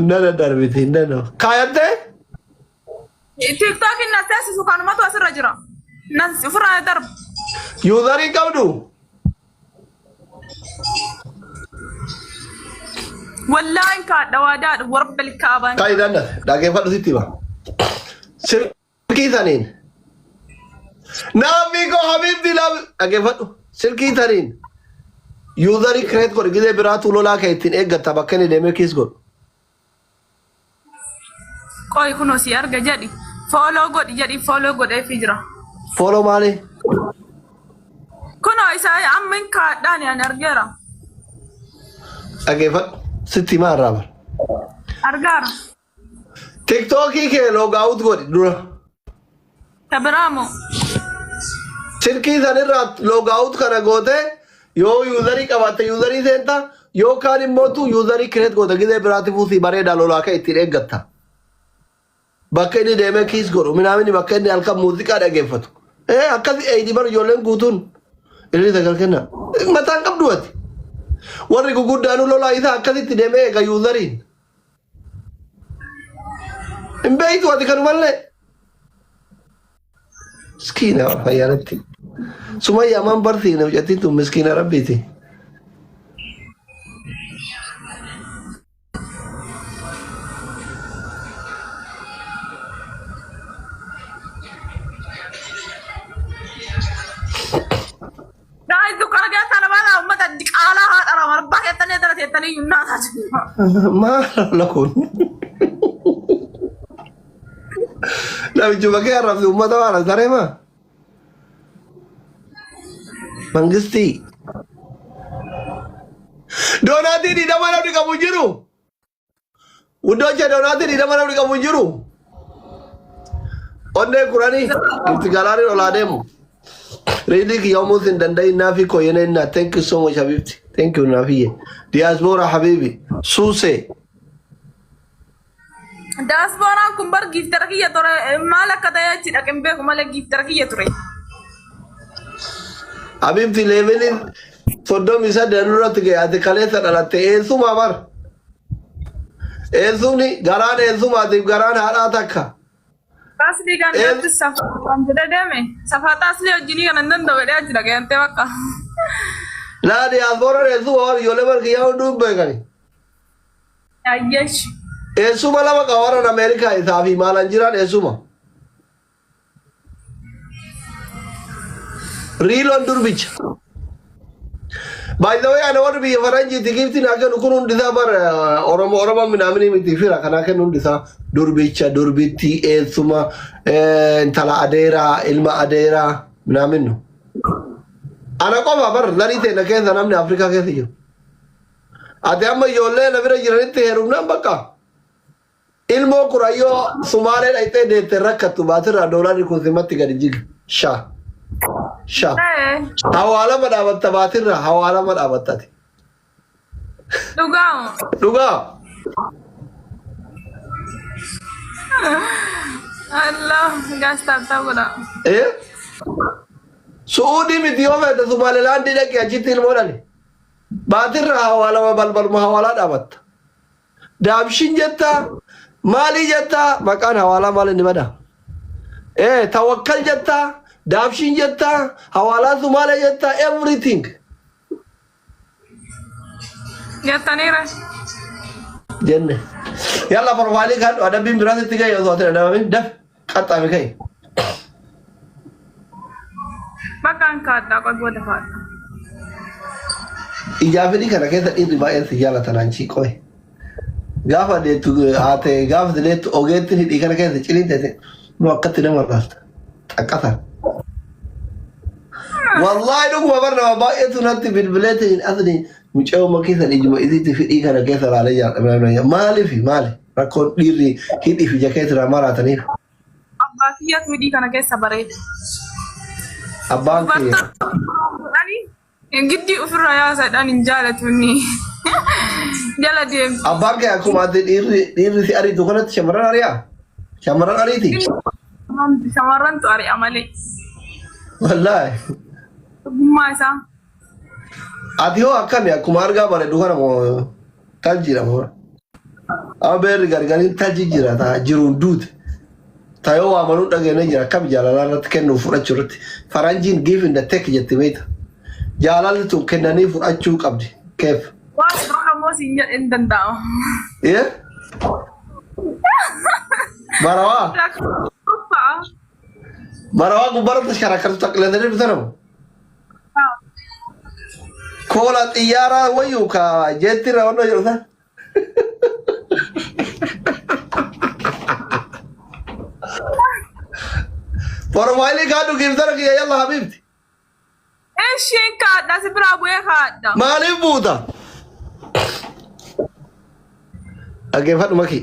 Nana darbiti nana. Kaayatte? TikTok in nasi sukan matu asir rajira. Nasi ufra darb. Userii qabdu? والله إنك دوادات ورب الكعبة. Kaayidanna dhaggeeffadhu sitti hima. Silkii saniin. Namni koo Habibti dhaggeeffadhu. Silkii saniin. Userii create godhi gidee biraatu lolaa kee ittiin eeggatta bakka inni deemee kiis godhu. Qoy kuno si arga jadi. Follow godhi jadi follow godhee fi jira. Follow maali? Kuno isa amma inka dhani an argeera. Dhaggeeffadhu. Sitti himaa irraa bara. Argaara. TikTokii kee log out godhi dura. Tabiraamu. Silkii sanirraa log out kana goote yoo userii qabatte userii seenta yookaan immoo tu userii create goota gidee biraatti fuusii bareedaa lolaa kee ittiin eeggatta. Bakka inni deemee kiis godhu minaamini bakka inni halkan muuziqaa dhaggeeffatu. Akkasi eeydi bar ijoolleen guutuun irri sagal kenna. Mataan qabdu ati. Warri guguddaanu lolaa isaa akkasitti deemee eega useriin. Hin beektu ati kanumallee. Miskiina fayyaanatti. Sumayyaa maan barsiifne hojjettiin tun miskiina rabbiiti. Guys, dukana dia tanah mana? Umat di kala hat orang marbak ya tani yunna saja. Maal lakun. Nabi coba ke Arab umat awal sare mah. Mangisti. Donati di mana di kamu jiru? Udah aja donati di mana di kamu jiru? Onde Qurani itu galari olademu. Really ki almost in dandai nafi ko yena thank you so much Habibti. Thank you Nafi. Diaspora Habibi. Suse. Diaspora kumbar gift terki ya tore malak kata ya cida kembe kumale gift terki ya tore. Habibti levelin sodom isa danurat ke ade kalesa dalate esu mamar. Esu ni garan esu mati garan hara takka. Pas di kan itu safatan jeda deme. Safata asli ojini kan nandan do beda jida kan tewaka. La diaspora esu or yolever kiya undu begani. Ayyesh. Esu malama kawaran America isafi malanjiran esu ma. Real on durbich. By the way, I know what to be a Faranji to give to Nakan Kurun Disabar Oroma Minamini with the Fira, Kanakan Undisa, Durbicha, Durbiti, El Suma, Tala Adera, Ilma Adera, Minamino. Anakoma, but Larite, and again, I'm the Africa Cathy. Adama Yole, a very Yerite, Runambaka. Ilmo Kurayo, Sumare, I said, the Terraka to Batera, Dolari Kuzimatica jig. Shah. Shah. Hawala madabat tabatirra hawala madabatati. Duga. Allah gasta tabura. Saudi mitiyome ta Somaliland de ke ajitil morali. Batirra hawala balbal hawala dabat. Dabshin jetta mali jetta makan hawala mal ni bada. Tawakkal jetta Dabshin jetta, hawala Somali jetta, everything. Jetta nira. Jenne. Yalla profile kan ada bim berarti tiga ya soalnya ada bim dah kata mekai. Makan kata kau buat apa? Ijazah ni kan kita ini bayar sejala tananci koi. Gafa de tu ate gafa de tu oget ni ikan kita cili deh. Muakat tidak malas. Akata. والله لو ما برنا بايت ونتي بالبلاد الاذني مجاو ما كيس الإجماع إذا تفيدي كنا كيس على مالي ركون ديري هيدي في جاكيت رامارا تنيف أباكية تودي كنا كيس بريد أبانكي يعني جدي أفر يا سيدان إنجالة مني جالة ديم أبانكي أكو ما ديري سي أري دخلت شمران أريتي شمران تو أري عملي والله Masa. Adiho akan ya kumarga bare dukan mo tanjira mo. Aber gargarin taji jira ta jirun dut. Tayo wa manu dhageenye jira kam jaalala irratti kennu fudhachuu irratti. Faranjiin give in the take jetti beekta. Jaalalli tun kennanii fudhachuu qabdi. Keef. Waan rakamoo siin jedhin danda'u. Yee? Marawaa? Marawaa gubbaratti sharakkartu taqillatanii bitanamu. Kola xiyyaara wayyuu ka jeetti irraa wannoo jedhu sana. Profaayilii kaadhu giftara kiyya yalla habiibti. Ishiin kaadha si biraa bu'ee kaadha. Maaliif buuta? Dhaggeeffadhu makii.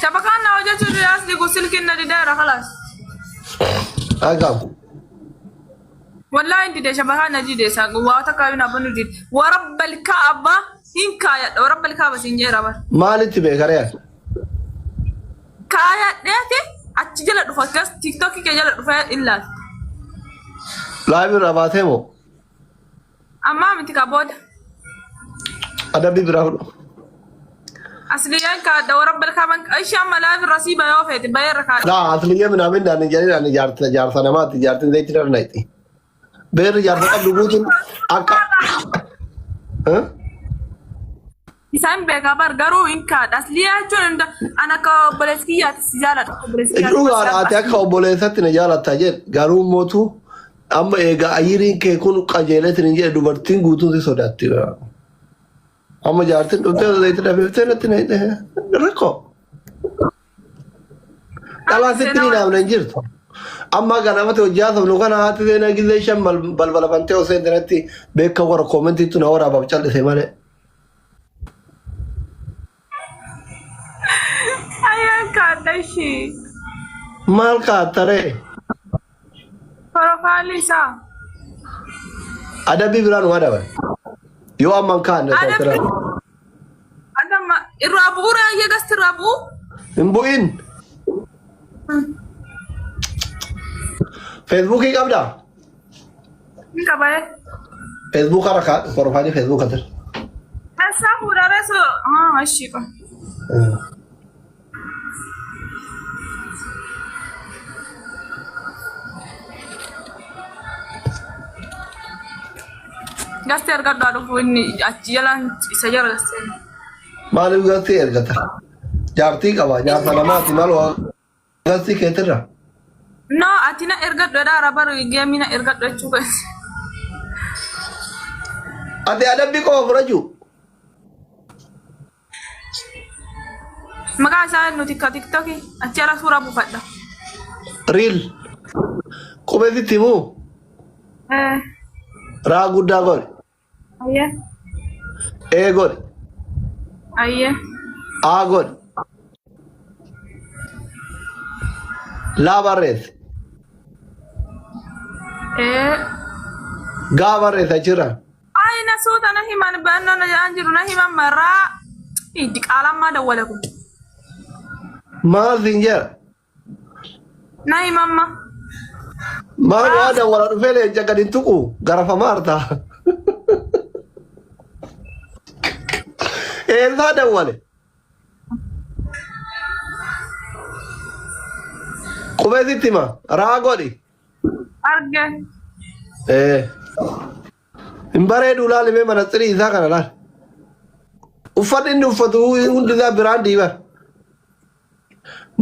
Shabakaan na hojjechuu dhiyaas ligu silkiin na dideera kalaas. Dhagaam. Wallahi dide shabakaan na dide saa waa takka na bunu dide. Warabbal kaaba hin kaayadha warabbal kaaba siin jeera bar. Maalitti beekaree? Kaayadheeti achi jala dhufa gas tiktokii kee jala dhufa illaas. Laabii irraa baatee moo? Ammaa miti ka booda. Adabbii biraa fudhu. Asliyaan kaadha warabbal kaaban ishee amma laabii rasiiba yoo feete bayirra kaadha. Laa asliyyaa minaamin daanii jedhanii jaarsa namaatti jaartiin zayitii dhala itti. Beerri jaarsa qabdu guutuun akka. Isaan beekaa bar garuu hin kaadha. Asliyaa jechuun ana ka obboleeskiyyaati si jaaladha. Dhugaadha ati akka obboleessatti na jaalatta jedhe garuu mootu amma egaa ayiriin kee kun qajeeletin jedhe dubartiin guutuun si sodaatti. Amma jaartiin dhuftee zayitii dhabeeftee natti na hidhe rakkoo. Dhalaasitti ni dhaabna hin jirtu. Amma ganamatti hojii haasofnu kana haati seenaa gizee shan balbala fantee osoo intanatti beeka warra koomentiitu na waraabaaf callisee malee. Ayaan kaadha ishee. Maal kaattaree? Profaayilii isaa. Adabbii biraan waa daban. Yoo amman kaanne Adamma irraa bu'uura ayyee gasti irraa bu'u. hin bu'in. Feesbuukii qabdaa? Hin qabaye. Feesbuuk har'a kaadhu profaayilii feesbuuk ati. Eessaa fuudharee soo ashii qaba. Gasti argadhaa dhufu inni achi jalaan isa jala gastee. Maaliif gasti ergata? Jaartii qaba jaarsa namaati maal gasti keetirra? No ati na ergadhu edhaa rabar geemii na ergadhu jechuu keessa. Ati adabbii qofa fudhachuu? Maqaa isaa nuti ka tiktokii achi ala suuraa buufadha. Riil. Qubeessitti himuu? Raa guddaa godhi. Ayyee. Ee godhi. Ayyee. Aa godhi. Laa barreessi. Gaa barreessi achirraa. Ay na suuta na himan banno na jaan jiru na himan maraa. Idi qaalammaa dawwale kun. Maal siin jedha? Na himamma. Maal waa dawwala dhufee leenca gadi hin tuqu garafamaa hartaa. Eessaa dawwale? Qubeessitti hima raa godhi. Arge. Hin bareedu laalimee manaxirii isaa kana laal. Uffanni inni uffatu hundi isaa biraan diibar.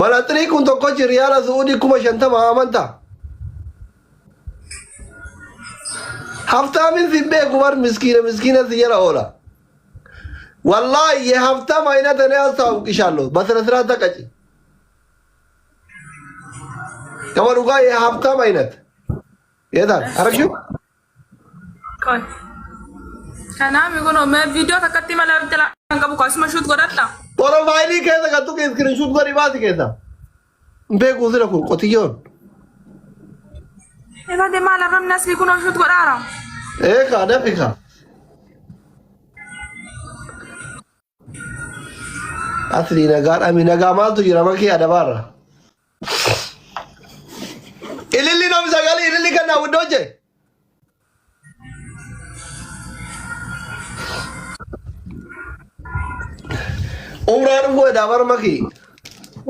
Manaxirii kun tokkochi riyaala Suudii 50,000 amantaa. Haftaamin si beeku bar miskiina si jala oola. Wallahi ye haftaam አይነት እኔ አስታውቅሻለሁ በስነ ስርዓት ተቀጭ ከመኑ ጋር የሀብታም አይነት የታል አረግሽው ቆይ ከናም ይጎኖ ቪዲዮ ተከቲ መለብተላ አንቀቡ ኮስመ ሹት ጎዳታ ፕሮፋይሊ ከዛ ከቱ ከስክሪን ሹት ጎሪ ባስ ከዛ ቤጉ ስለኩ ቆትዮን ኤባ ደማላ ረምናስ ሊኩኖ ሹት ጎዳራ ደፊካ asli nagaadhami nagaa maaltu jira makii adabaarra ililli nam sagali ililli kannaa wuddooje umraan dhufuu dabar maki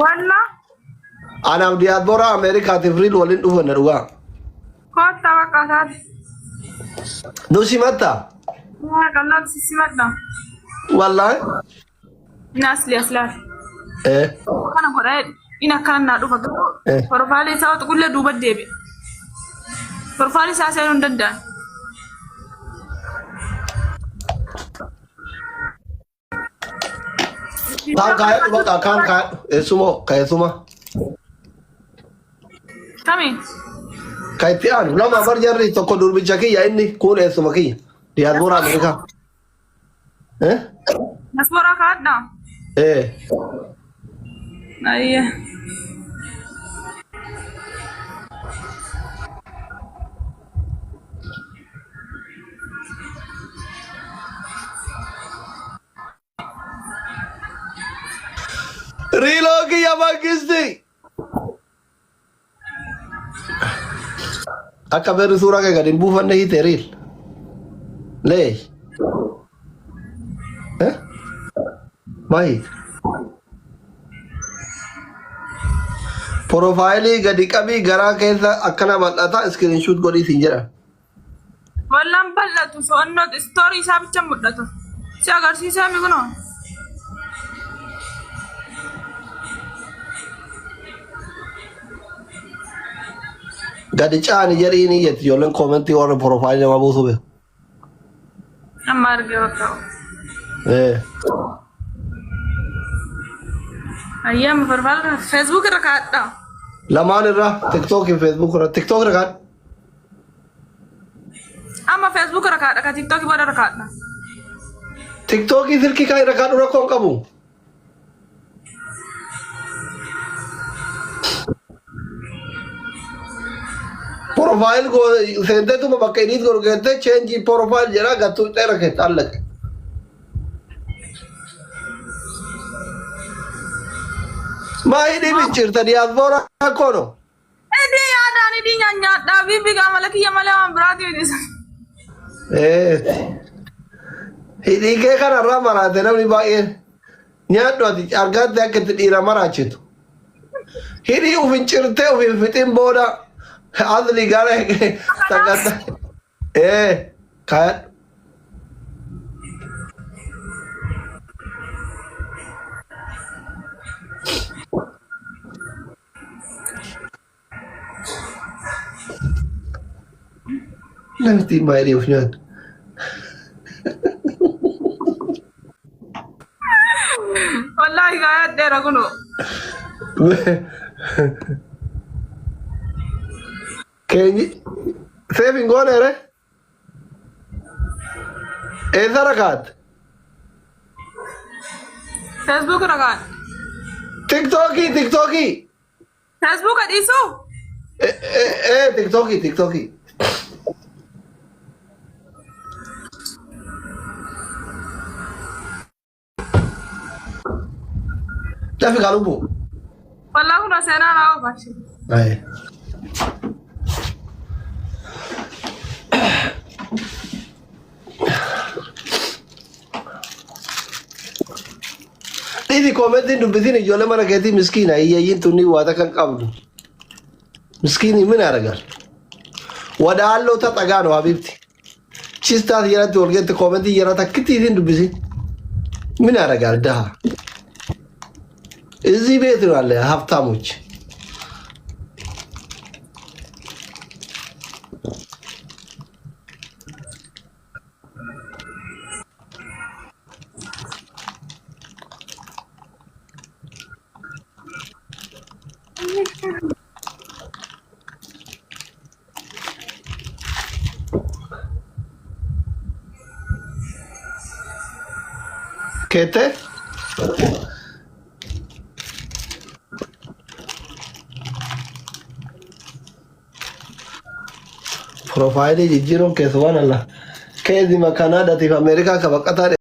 Walla anaaf diyaaspoora Ameerikaa tifriil waliin dhufanna dhugaa kota wakatat. nu simatta Kalau sisimat dah. wallahi Asli aslar. eh Kana korai ina kana na dufa. Profile sa to kulle duba debe. Profile sa sai non dadda. kan kaya baka kan kaya sumo kaya suma Kami. kaya tian lama bar jarri tokko durbicha kiyya inni kun suma kiyya diyaaspoora Ameerikaa eh Nasbora kadna. eh Ayya. Rilo kiyya mangisti akka berri suuraa kee gadi hin buufanne hiite riil lee eh mahi profaayilii gadi qabii garaa keessa akkana bal'ata iskiriinshuut godhii siin jedhan Wallan bal'atu so'annoo story isaa bicha mul'atu. Si agarsiisaa mi kunoo? gadi caani jedhiin iyyatti ijoolleen koomentii warra profaayilii namaa buusu beeku Amma argee bakka. eh Ayyaama profile Facebook irra kaadha. lamaan irra tiktook fi feesbuuk irra tiktook irra kaadha Amma Facebook irra kaadha ka TikTok booda irra kaadha. tiktookii silkii kan irra kaadhu rakkoon qabu profaayil seenteetuma bakka iniit gorgeette cheenjii profaayil jedhaa gattuu dheera keessa allaqe maa hidhii bichirta diyaaspoora akkoono Edi yaadaan hidhii nyaanyaadhaa bibi gaamala kiyya malee waan biraati hidhisa. hidhii kee kanarraa maraate namni baay'een nyaadhu ati argaatti akka itti dhiira maraachitu hidhii ufin cirtee ufin fixin booda asli gara tagatta kayadhu namti maayidhii uf nyaadhu Wallahi gaayadheera kunoo. Keenyi seefin gooneere eessa rakaat Facebook irra kaadha. tiktookii Facebook adhiisu? tiktookii lafi kaalubu Wallahi kunoo seenaa naa ofaashe. Dhiisi koomentiin dubbisin ijoollee mana keetii miskiina hiyyeeyyiin tunni waata kan qabdu miskiini min aragal wadaalloo ta xagaano habiibti chistaas jedhatti walgeetti koomentii jedha takkitti isin dubbisin min aragal daha እዚህ ቤት ነው ያለ ሀብታሞች ኬቴ Profaayilii jijjiiruun keessumaan alla. Keessi makaanaa dhatiif Ameerikaa ka baqataa